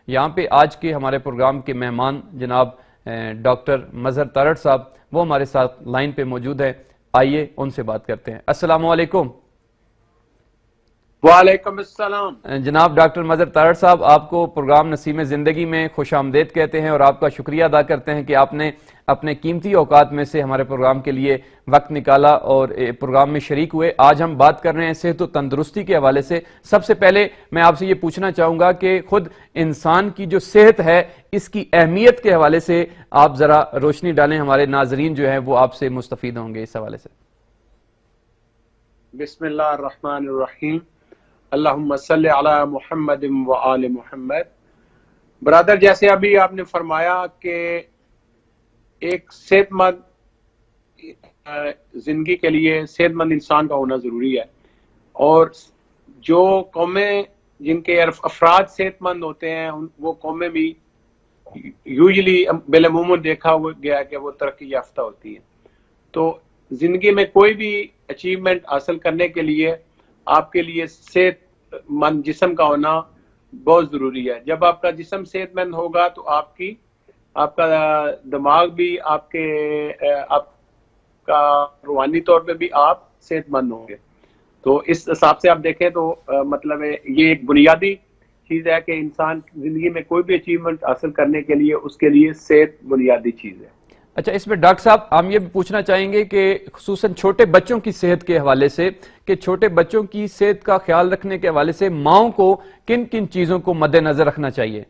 یہاں پہ آج کے ہمارے پروگرام کے مہمان جناب ڈاکٹر مظہر تارڑ صاحب وہ ہمارے ساتھ لائن پہ موجود ہیں. آئیے ان سے بات کرتے ہیں. السلام علیکم. وعلیکم السلام. جناب ڈاکٹر مظہر تارڑ صاحب، آپ کو پروگرام نسیم زندگی میں خوش آمدید کہتے ہیں اور آپ کا شکریہ ادا کرتے ہیں کہ آپ نے اپنے قیمتی اوقات میں سے ہمارے پروگرام کے لیے وقت نکالا اور پروگرام میں شریک ہوئے. آج ہم بات کر رہے ہیں صحت و تندرستی کے حوالے سے. سب سے پہلے میں آپ سے یہ پوچھنا چاہوں گا کہ خود انسان کی جو صحت ہے اس کی اہمیت کے حوالے سے آپ ذرا روشنی ڈالیں. ہمارے ناظرین جو ہیں وہ آپ سے مستفید ہوں گے اس حوالے سے. بسم اللہ الرحمن الرحیم. اللہم صلی علی محمد و آل محمد. برادر، جیسے ابھی آپ نے فرمایا کہ ایک صحت مند زندگی کے لیے صحت مند انسان کا ہونا ضروری ہے، اور جو قومیں جن کے افراد صحت مند ہوتے ہیں وہ قومیں بھی یوزلی بالعموم دیکھا گیا کہ وہ ترقی یافتہ ہوتی ہیں. تو زندگی میں کوئی بھی اچیومنٹ حاصل کرنے کے لیے آپ کے لیے صحت مند جسم کا ہونا بہت ضروری ہے. جب آپ کا جسم صحت مند ہوگا تو آپ کا دماغ بھی، آپ کا روحانی طور پہ بھی آپ صحت مند ہوں گے. تو اس حساب سے آپ دیکھیں تو مطلب یہ ایک بنیادی چیز ہے کہ انسان زندگی میں کوئی بھی اچیومنٹ حاصل کرنے کے لیے اس کے لیے صحت بنیادی چیز ہے. اچھا، اس میں ڈاکٹر صاحب ہم یہ بھی پوچھنا چاہیں گے کہ خصوصاً چھوٹے بچوں کی صحت کے حوالے سے کہ چھوٹے بچوں کی صحت کا خیال رکھنے کے حوالے سے ماؤں کو کن کن چیزوں کو مد نظر رکھنا چاہیے؟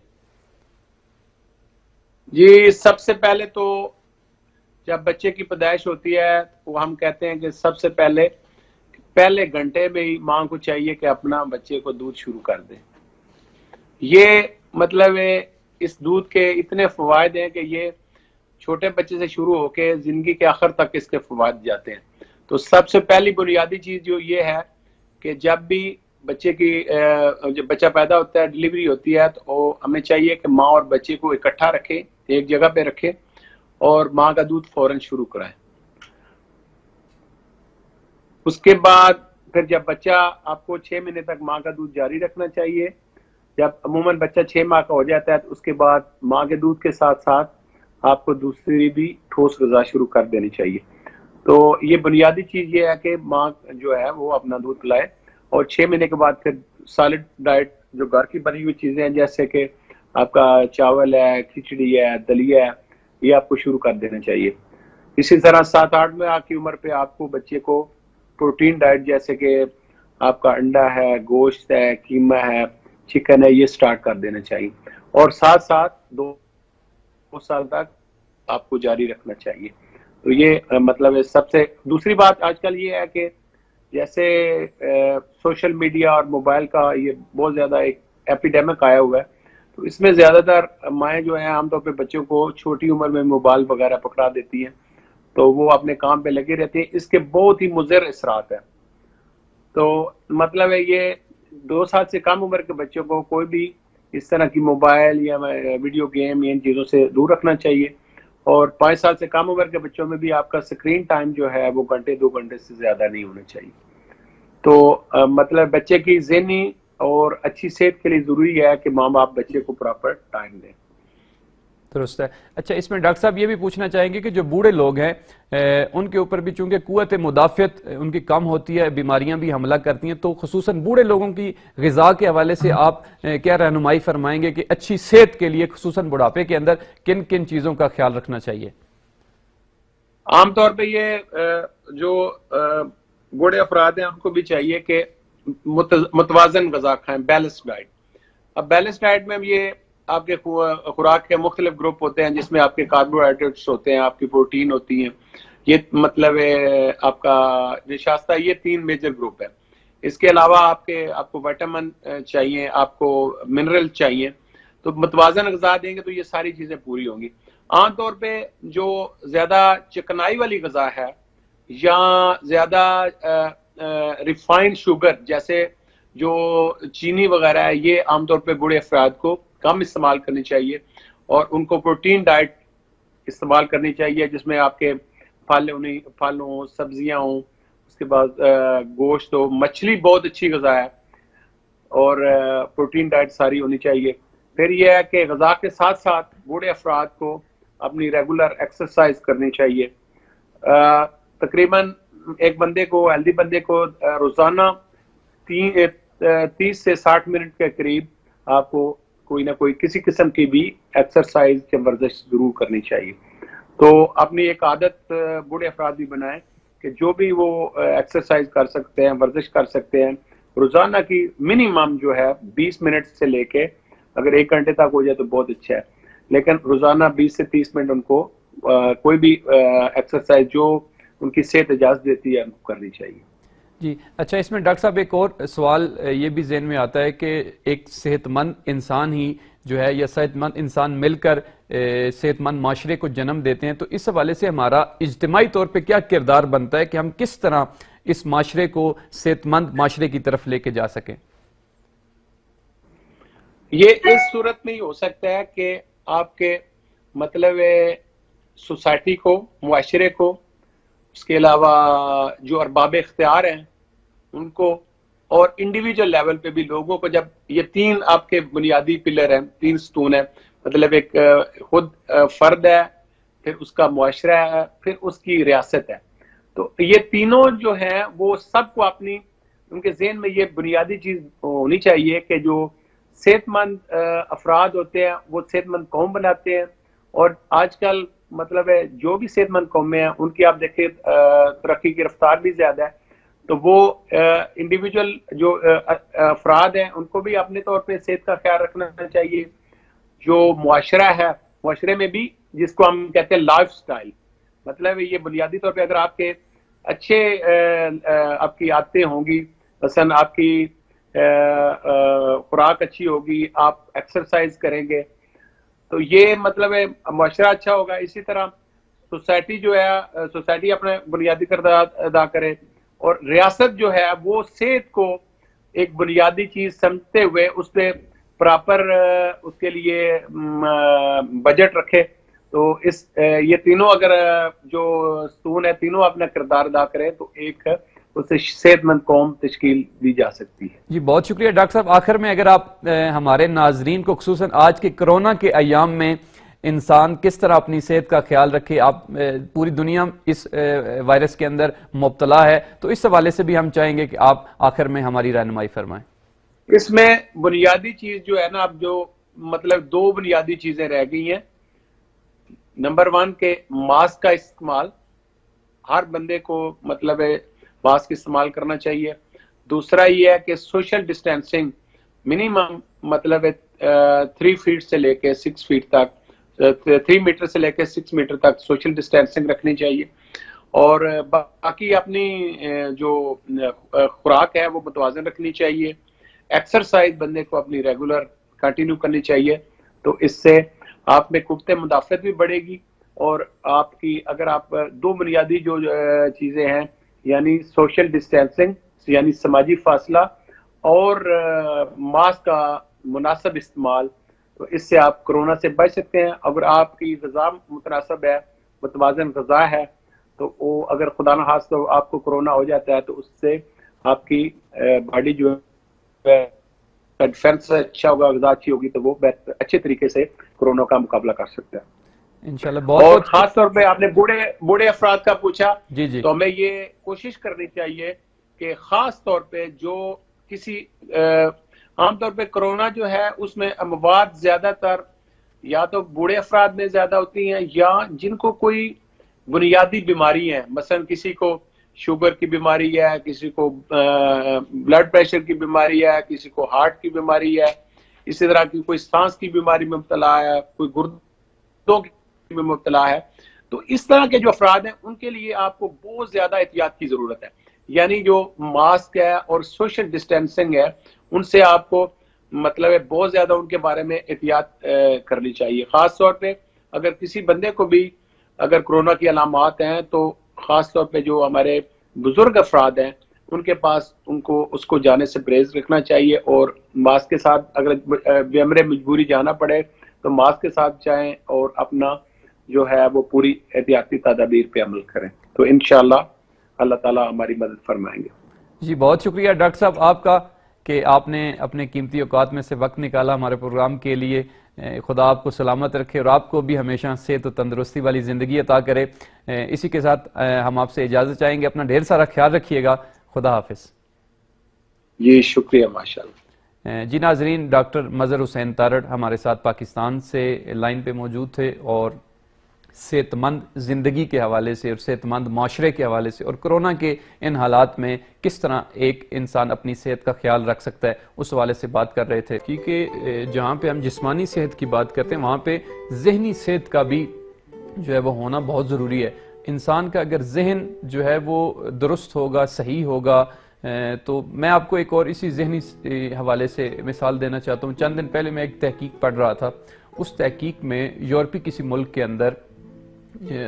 جی، سب سے پہلے تو جب بچے کی پیدائش ہوتی ہے وہ ہم کہتے ہیں کہ سب سے پہلے گھنٹے میں ہی ماں کو چاہیے کہ اپنا بچے کو دودھ شروع کر دے. یہ مطلب اس دودھ کے اتنے فوائد ہیں کہ یہ چھوٹے بچے سے شروع ہو کے زندگی کے آخر تک اس کے فوائد جاتے ہیں. تو سب سے پہلی بنیادی چیز جو یہ ہے کہ جب بھی جب بچہ پیدا ہوتا ہے، ڈلیوری ہوتی ہے، تو ہمیں چاہیے کہ ماں اور بچے کو اکٹھا رکھے، ایک جگہ پہ رکھے اور ماں کا دودھ فوراً شروع کرائے. اس کے بعد پھر جب بچہ آپ کو 6 مہینے تک ماں کا دودھ جاری رکھنا چاہیے. جب عموماً بچہ 6 ماہ کا ہو جاتا ہے تو اس کے بعد ماں کے دودھ کے ساتھ ساتھ آپ کو دوسری بھی ٹھوس غذا شروع کر دینی چاہیے. تو یہ بنیادی چیز یہ ہے کہ ماں جو ہے وہ اپنا دودھ پلائے، اور 6 مہینے کے بعد پھر سالڈ ڈائٹ جو گھر کی بنی ہوئی چیزیں ہیں جیسے کہ آپ کا چاول ہے، کھچڑی ہے، دلیا ہے، یہ آپ کو شروع کر دینا چاہیے. اسی طرح 7-8 ماہ کی عمر پہ آپ کو بچے کو پروٹین ڈائٹ جیسے کہ آپ کا انڈا ہے، گوشت ہے، قیمہ ہے، چکن ہے، یہ سٹارٹ کر دینا چاہیے. اور ساتھ ساتھ 2 سال تک آپ کو جاری رکھنا چاہیے. تو یہ مطلب سب سے دوسری بات آج کل یہ ہے کہ جیسے سوشل میڈیا اور موبائل کا یہ بہت زیادہ ایک ایپیڈیمک آیا ہوا ہے. تو اس میں زیادہ تر مائیں جو ہیں عام طور پہ بچوں کو چھوٹی عمر میں موبائل وغیرہ پکڑا دیتی ہیں، تو وہ اپنے کام پہ لگے رہتے ہیں. اس کے بہت ہی مضر اثرات ہیں. تو مطلب ہے یہ 2 سال سے کم عمر کے بچوں کو کوئی بھی اس طرح کی موبائل یا ویڈیو گیم یا ان چیزوں سے دور رکھنا چاہیے. اور 5 سال سے کم عمر کے بچوں میں بھی آپ کا سکرین ٹائم جو ہے وہ 2 گھنٹے سے زیادہ نہیں ہونا چاہیے. تو مطلب بچے کی ذہنی اور اچھی صحت کے لیے ضروری ہے کہ ماں باپ بچے کو پراپر ٹائم دیں. درست ہے. اچھا، اس میں ڈاکٹر صاحب یہ بھی پوچھنا چاہیں گے کہ جو بوڑھے لوگ ہیں ان کے اوپر بھی چونکہ قوت مدافعت ان کی کم ہوتی ہے، بیماریاں بھی حملہ کرتی ہیں، تو خصوصاً بوڑھے لوگوں کی غذا کے حوالے سے آپ کیا رہنمائی فرمائیں گے کہ اچھی صحت کے لیے خصوصاً بڑھاپے کے اندر کن کن چیزوں کا خیال رکھنا چاہیے؟ عام طور پہ یہ جو بوڑھے افراد ہیں ان کو بھی چاہیے کہ متوازن غذا کھائیں، بیلنس ڈائٹ. اب بیلنس ڈائٹ میں یہ آپ کے خوراک کے مختلف گروپ ہوتے ہیں جس میں آپ کے کاربوہائیڈریٹس ہوتے ہیں، آپ کی پروٹین ہوتی ہیں، یہ مطلب آپ کا نشاستہ، یہ 3 میجر گروپ ہیں. اس کے علاوہ آپ کو وائٹامن چاہیے، آپ کو منرل چاہیے. تو متوازن غذا دیں گے تو یہ ساری چیزیں پوری ہوں گی. عام طور پہ جو زیادہ چکنائی والی غذا ہے یا زیادہ ریفائنڈ شوگر جیسے جو چینی وغیرہ ہے، یہ عام طور پہ بوڑھے افراد کو کم استعمال کرنی چاہیے، اور ان کو پروٹین ڈائٹ استعمال کرنی چاہیے جس میں آپ کے پھل ہوں، سبزیاں ہوں، اس کے بعد گوشت ہو، مچھلی بہت اچھی غذا ہے، اور پروٹین ڈائٹ ساری ہونی چاہیے. پھر یہ ہے کہ غذا کے ساتھ ساتھ بوڑھے افراد کو اپنی ریگولر ایکسرسائز کرنی چاہیے. تقریباً ایک بندے کو، ہیلدی بندے کو روزانہ 30 سے 60 منٹ کے قریب آپ کو کوئی نہ کوئی کسی قسم کی بھی ایکسرسائز یا ورزش ضرور کرنی چاہیے. تو اپنی ایک عادت بوڑھے افراد بھی بنائیں کہ جو بھی وہ ایکسرسائز کر سکتے ہیں، ورزش کر سکتے ہیں، روزانہ کی منیمم جو ہے 20 منٹ سے لے کے اگر 1 گھنٹے تک ہو جائے تو بہت اچھا ہے، لیکن روزانہ 20 سے 30 منٹ ان کو کوئی بھی ایکسرسائز جو ان کی صحت اجازت دیتی ہے ان کو کرنی چاہیے. جی اچھا، اس میں ڈاکٹر صاحب ایک اور سوال یہ بھی ذہن میں آتا ہے کہ ایک صحت مند انسان ہی جو ہے یا صحت مند انسان مل کر صحت مند معاشرے کو جنم دیتے ہیں، تو اس حوالے سے ہمارا اجتماعی طور پہ کیا کردار بنتا ہے کہ ہم کس طرح اس معاشرے کو صحت مند معاشرے کی طرف لے کے جا سکیں؟ یہ اس صورت میں ہی ہو سکتا ہے کہ آپ کے مطلب سوسائٹی کو، معاشرے کو، اس کے علاوہ جو ارباب اختیار ہیں ان کو، اور انڈیویجول لیول پہ بھی لوگوں کو، جب یہ 3 آپ کے بنیادی پلر ہیں، 3 ستون ہیں، مطلب ایک خود فرد ہے، پھر اس کا معاشرہ ہے، پھر اس کی ریاست ہے. تو یہ تینوں جو ہیں وہ سب کو اپنی ان کے ذہن میں یہ بنیادی چیز ہونی چاہیے کہ جو صحت مند افراد ہوتے ہیں وہ صحت مند قوم بناتے ہیں. اور آج کل مطلب ہے جو بھی صحت مند قومیں ہیں ان کی آپ دیکھیں ترقی کی رفتار بھی زیادہ ہے، تو وہ انڈیویجول جو افراد ہیں ان کو بھی اپنے طور پہ صحت کا خیال رکھنا چاہیے. جو معاشرہ ہے، معاشرے میں بھی جس کو ہم کہتے ہیں لائف سٹائل، مطلب یہ بنیادی طور پہ اگر آپ کے اچھے آپ کی عادتیں ہوں گی، مثلا آپ کی خوراک اچھی ہوگی، آپ ایکسرسائز کریں گے تو یہ مطلب ہے معاشرہ اچھا ہوگا. اسی طرح سوسائٹی جو ہے، سوسائٹی اپنا بنیادی کردار ادا کرے، اور ریاست جو ہے وہ صحت کو ایک بنیادی چیز سمجھتے ہوئے اس پہ پراپر اس کے لیے بجٹ رکھے. تو یہ تینوں اگر جو ستون ہے تینوں اپنا کردار ادا کرے تو ایک اسے صحت مند قوم تشکیل دی جا سکتی ہے. جی بہت شکریہ ڈاکٹر صاحب. آخر میں اگر آپ ہمارے ناظرین کو خصوصاً آج کے کرونا کے ایام میں انسان کس طرح اپنی صحت کا خیال رکھے، آپ پوری دنیا اس وائرس کے اندر مبتلا ہے، تو اس حوالے سے بھی ہم چاہیں گے کہ آپ آخر میں ہماری رہنمائی فرمائیں. اس میں بنیادی چیز جو ہے نا، اب جو مطلب 2 بنیادی چیزیں رہ گئی ہیں. نمبر 1 کہ ماسک کا استعمال، ہر بندے کو مطلب ہے ماسک استعمال کرنا چاہیے. دوسرا یہ ہے کہ سوشل ڈسٹینسنگ منیمم مطلب 3 فیٹ سے لے کے 6 فیٹ تک، 3 میٹر سے لے کے 6 میٹر تک سوشل ڈسٹینسنگ رکھنی چاہیے. اور باقی اپنی جو خوراک ہے وہ متوازن رکھنی چاہیے. ایکسرسائز بندے کو اپنی ریگولر کنٹینیو کرنی چاہیے، تو اس سے آپ میں قوت مدافعت بھی بڑھے گی. اور آپ کی اگر آپ 2 بنیادی جو چیزیں ہیں یعنی سوشل ڈسٹینسنگ یعنی سماجی فاصلہ اور ماسک کا مناسب استعمال، تو اس سے آپ کرونا سے بچ سکتے ہیں. اگر آپ کی غذا متناسب ہے، متوازن غذا ہے، تو وہ اگر خدا نخواستہ آپ کو کرونا ہو جاتا ہے تو اس سے آپ کی باڈی جو ہے ڈیفینس اچھا ہوگا، غذا اچھی ہوگی تو وہ اچھے طریقے سے کرونا کا مقابلہ کر سکتا ہے انشاءاللہ. اور خاص طور پہ آپ نے بوڑھے افراد کا پوچھا، جی تو ہمیں یہ کوشش کرنی چاہیے کہ خاص طور پہ جو کسی عام طور پہ کرونا جو ہے اس میں اموات زیادہ تر یا تو بوڑھے افراد میں زیادہ ہوتی ہیں یا جن کو کوئی بنیادی بیماری ہے، مثلا کسی کو شوگر کی بیماری ہے، کسی کو بلڈ پریشر کی بیماری ہے، کسی کو ہارٹ کی بیماری ہے، اسی طرح کی کوئی سانس کی بیماری میں مبتلا ہے، کوئی گردوں میں مبتلا ہے. تو اس طرح کے جو افراد ہیں ان کے لیے آپ کو بہت زیادہ احتیاط کی ضرورت ہے. یعنی جو ماسک ہے اور سوشل ڈسٹینسنگ ہے ان سے آپ کو مطلب ہے بہت زیادہ ان کے بارے میں احتیاط کرنی چاہیے. خاص طور پہ اگر کسی بندے کو بھی اگر کرونا کی علامات ہیں تو خاص طور پہ جو ہمارے بزرگ افراد ہیں ان کے پاس اس کو جانے سے پرہیز رکھنا چاہیے. اور ماسک کے ساتھ اگر بے مجبوری جانا پڑے تو ماسک کے ساتھ جائیں اور اپنا جو ہے وہ پوری احتیاطی تدابیر پہ عمل کریں، تو انشاءاللہ اللہ تعالیٰ ہماری مدد فرمائیں گے. جی بہت شکریہ ڈاکٹر صاحب آپ کا. کہ آپ نے اپنے قیمتی اوقات میں سے وقت نکالا ہمارے پروگرام کے لیے. خدا آپ کو سلامت رکھے اور آپ کو بھی ہمیشہ صحت و تندرستی والی زندگی عطا کرے. اسی کے ساتھ ہم آپ سے اجازت چاہیں گے. اپنا ڈھیر سارا خیال رکھیے گا. خدا حافظ. جی شکریہ. ماشاءاللہ. جی ناظرین، ڈاکٹر مظہر حسین تارڑ ہمارے ساتھ پاکستان سے لائن پہ موجود تھے اور صحت مند زندگی کے حوالے سے اور صحت مند معاشرے کے حوالے سے اور کرونا کے ان حالات میں کس طرح ایک انسان اپنی صحت کا خیال رکھ سکتا ہے اس حوالے سے بات کر رہے تھے. کیونکہ جہاں پہ ہم جسمانی صحت کی بات کرتے ہیں وہاں پہ ذہنی صحت کا بھی جو ہے وہ ہونا بہت ضروری ہے. انسان کا اگر ذہن جو ہے وہ درست ہوگا، صحیح ہوگا، تو میں آپ کو ایک اور اسی ذہنی حوالے سے مثال دینا چاہتا ہوں. چند دن پہلے میں ایک تحقیق پڑھ رہا تھا. اس تحقیق میں یورپی کسی ملک کے اندر،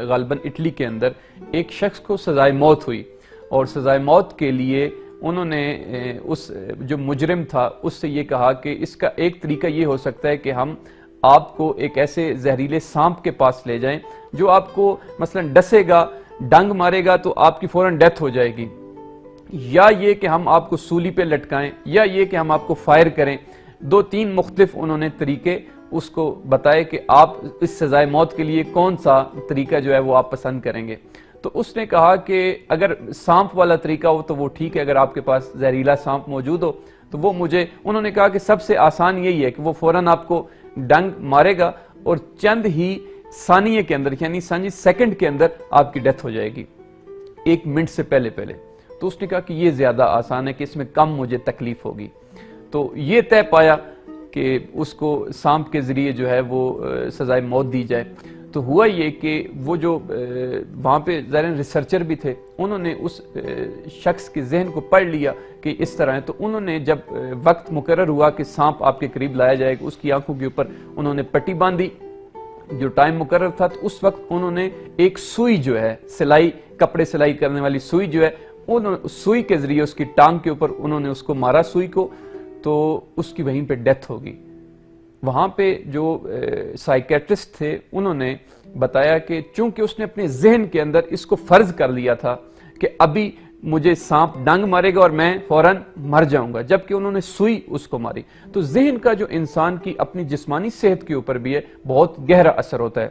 غالباً اٹلی کے اندر، ایک شخص کو سزائے موت ہوئی اور سزائے موت کے لیے انہوں نے اس جو مجرم تھا اس سے یہ کہا کہ اس کا ایک طریقہ یہ ہو سکتا ہے کہ ہم آپ کو ایک ایسے زہریلے سانپ کے پاس لے جائیں جو آپ کو مثلا ڈسے گا، ڈنگ مارے گا تو آپ کی فوراً ڈیتھ ہو جائے گی، یا یہ کہ ہم آپ کو سولی پہ لٹکائیں، یا یہ کہ ہم آپ کو فائر کریں. 2-3 مختلف انہوں نے طریقے اس کو بتائے کہ آپ اس سزائے موت کے لیے کون سا طریقہ جو ہے وہ آپ پسند کریں گے. تو اس نے کہا کہ اگر سانپ والا طریقہ ہو تو وہ ٹھیک ہے، اگر آپ کے پاس زہریلا سانپ موجود ہو تو وہ انہوں نے کہا کہ سب سے آسان یہی ہے کہ وہ فوراً آپ کو ڈنگ مارے گا اور چند ہی ثانیے کے اندر، یعنی سیکنڈ کے اندر آپ کی ڈیتھ ہو جائے گی، 1 منٹ سے پہلے. تو اس نے کہا کہ یہ زیادہ آسان ہے کہ اس میں کم مجھے تکلیف ہوگی. تو یہ طے پایا کہ اس کو سانپ کے ذریعے جو ہے وہ سزائے موت دی جائے. تو ہوا یہ کہ وہ جو وہاں پہ ظاہر ریسرچر بھی تھے انہوں نے اس شخص کے ذہن کو پڑھ لیا کہ اس طرح ہے. تو انہوں نے جب وقت مقرر ہوا کہ سانپ آپ کے قریب لایا جائے گا، اس کی آنکھوں کے اوپر انہوں نے پٹی باندھی جو ٹائم مقرر تھا. تو اس وقت انہوں نے ایک سوئی جو ہے، سلائی، کپڑے سلائی کرنے والی سوئی جو ہے، سوئی کے ذریعے اس کی ٹانگ کے اوپر انہوں نے اس کو مارا سوئی کو، تو اس کی وہیں پہ ڈیتھ ہوگی. وہاں پہ جو سائیکیٹرسٹ تھے انہوں نے بتایا کہ چونکہ اس نے اپنے ذہن کے اندر اس کو فرض کر لیا تھا کہ ابھی مجھے سانپ ڈنگ مارے گا اور میں فوراً مر جاؤں گا، جبکہ انہوں نے سوئی اس کو ماری. تو ذہن کا جو انسان کی اپنی جسمانی صحت کے اوپر بھی ہے بہت گہرا اثر ہوتا ہے.